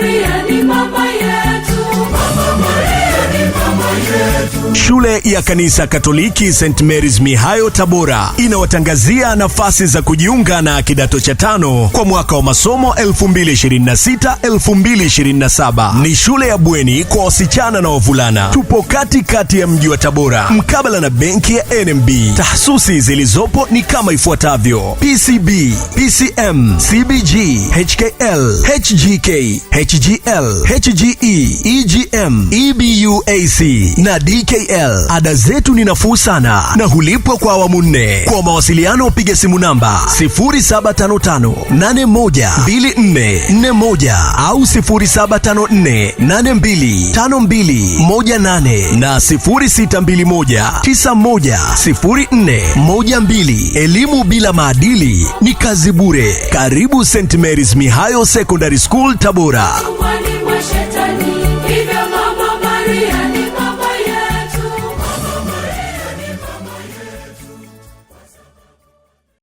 Maria ni mama yetu. Mama Maria ni mama yetu. Shule ya Kanisa Katoliki St. Mary's Mihayo Tabora inawatangazia nafasi za kujiunga na kidato cha 5 kwa mwaka wa masomo 2026-2027. Ni shule ya bweni kwa wasichana na wavulana. Tupo kati ya mji wa Tabora, mkabala na benki ya NMB. Tahasusi zilizopo ni kama ifuatavyo: PCB, PCM, CBG, HKL, HGK, HGL, HGE, EGM, EBUAC na DKL. Ada zetu ni nafuu sana na hulipwa kwa awamu 4. Kwa mawasiliano piga simu namba 0755812441 au 0754825218 na 0621910412. Elimu bila maadili ni kazi bure. Karibu St. Mary's Mihayo Secondary School Tabora.